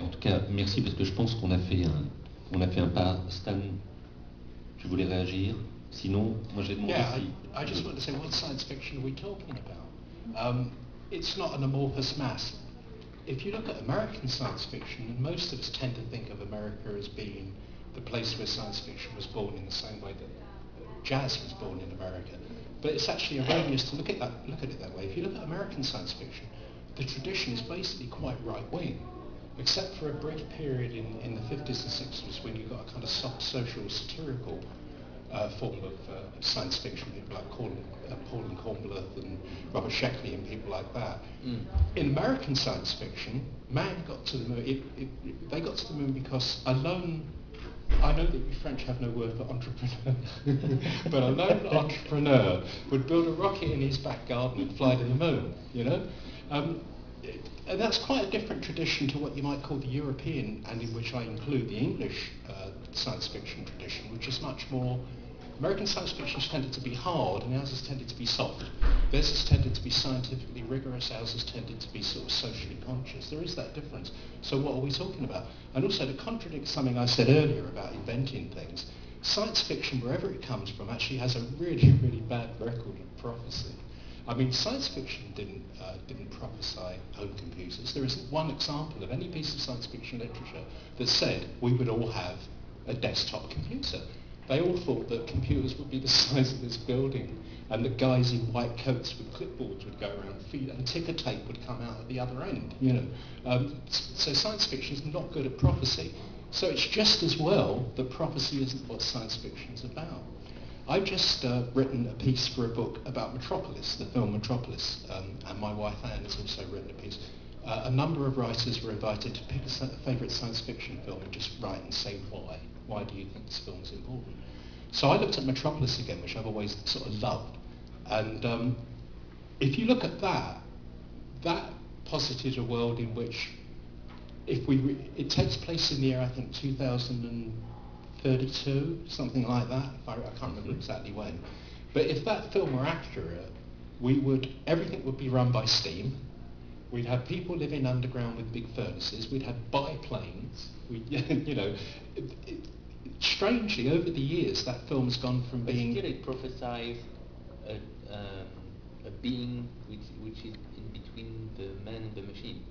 en tout cas, merci parce que je pense qu'on a fait un pas. Stan, tu voulais réagir? Sinon, moi j'ai demandé si... I just want to say, what science fiction are we talking about? It's not an amorphous mass. If you look at American science fiction, and most of us tend to think of America as being the place where science fiction was born in the same way that jazz was born in America. But it's actually erroneous to look at it that way. If you look at American science fiction, the tradition is basically quite right-wing, except for a brief period in the 50s and 60s when you got a kind of soft social satirical form of science fiction, people like Paul and Kornbluth and Robert Sheckley and people like that. In American science fiction, man got to the moon. They got to the moon because alone. I know that you French have no word for entrepreneur, but a lone entrepreneur would build a rocket in his back garden and fly to the moon. You know. And that's quite a different tradition to what you might call the European, and in which I include the English science fiction tradition, which is much more... American science fiction has tended to be hard, and ours has tended to be soft. Theirs has tended to be scientifically rigorous, ours has tended to be sort of socially conscious. There is that difference. So what are we talking about? And also, to contradict something I said earlier about inventing things, science fiction, wherever it comes from, actually has a really, really bad record of prophecy. I mean, science fiction didn't prophesy home computers. There isn't one example of any piece of science fiction literature that said we would all have a desktop computer. They all thought that computers would be the size of this building, and that guys in white coats with clipboards would go around and ticker tape would come out at the other end. You know, so science fiction is not good at prophecy. So it's just as well that prophecy isn't what science fiction is about. I've just written a piece for a book about Metropolis, the film Metropolis, and my wife Anne has also written a piece. A number of writers were invited to pick a favourite science fiction film and just write and say why. Why do you think this film is important? So I looked at Metropolis again, which I've always sort of loved. And if you look at that posited a world in which it takes place in the year, I think, 2032, something like that. I can't remember exactly when. But if that film were accurate, everything would be run by steam. We'd have people living underground with big furnaces. We'd have biplanes. Strangely, over the years, that film's gone from being... Still, it prophesies a being which is in between the man and the machine.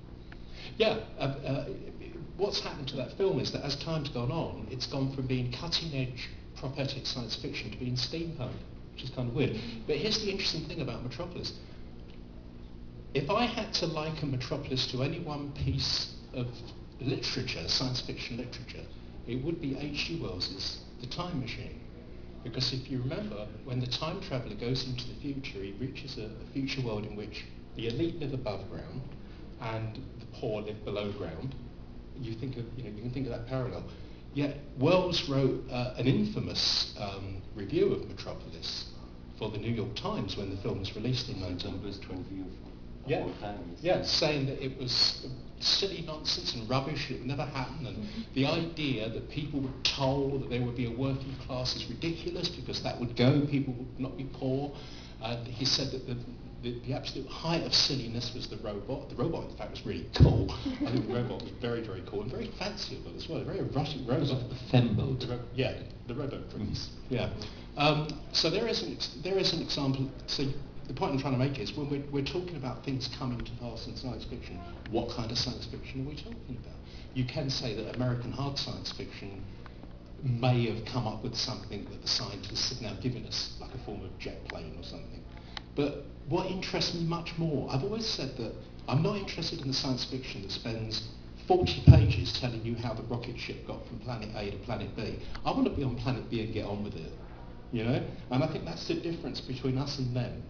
Yeah. What's happened to that film is that as time's gone on, it's gone from being cutting-edge prophetic science fiction to being steampunk, which is kind of weird. But here's the interesting thing about Metropolis. If I had to liken Metropolis to any one piece of literature, science fiction literature, it would be H.G. Wells's The Time Machine. Because if you remember, when the time traveller goes into the future, he reaches a future world in which the elite live above ground and the poor live below ground. You can think of that parallel. Yet Wells wrote an infamous review of Metropolis for the New York Times when the film was released in 1920. Yeah, saying that it was silly nonsense and rubbish, it would never happen, and the idea that people were told that there would be a working class is ridiculous because that would go, people would not be poor. He said that the absolute height of silliness was the robot. The robot, in fact, was really cool. I think the robot was very, very cool and very fanciful as well, a very erotic robot. The femboat. The robot prince. Yeah. So there is an example. So the point I'm trying to make is when we're talking about things coming to pass in science fiction, what kind of science fiction are we talking about? You can say that American hard science fiction may have come up with something that the scientists have now given us, like a form of jet plane or something. But what interests me much more, I've always said that I'm not interested in the science fiction that spends 40 pages telling you how the rocket ship got from planet A to planet B. I want to be on planet B and get on with it, you know? And I think that's the difference between us and them.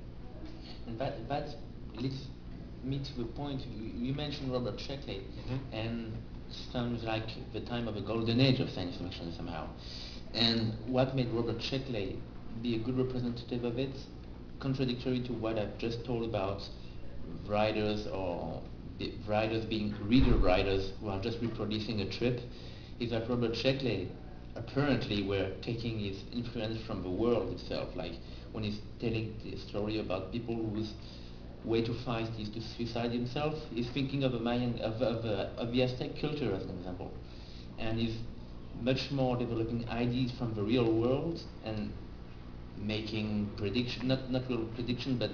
And that leads me to the point, you mentioned Robert Sheckley, and sounds like the time of a golden age of science fiction somehow. And what made Robert Sheckley be a good representative of it, contradictory to what I've just told about writers or writers being reader writers who are just reproducing a trip, is that Robert Sheckley apparently were taking his influence from the world itself, like when he's telling the story about people whose way to fight is to suicide himself. He's thinking of the Mayan, of the Aztec culture as an example, and is much more developing ideas from the real world and making prediction, not real prediction, but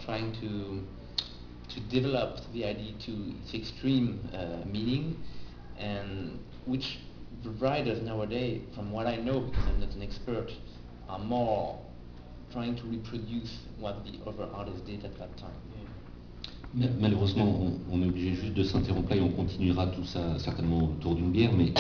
trying to develop the idea to its extreme meaning, and which the writers nowadays, from what I know, because I'm not an expert, are more trying to reproduce what the other artists did at that time. Malheureusement, on est obligé juste de s'interrompre là et on continuera tout ça certainement autour d'une bière, mais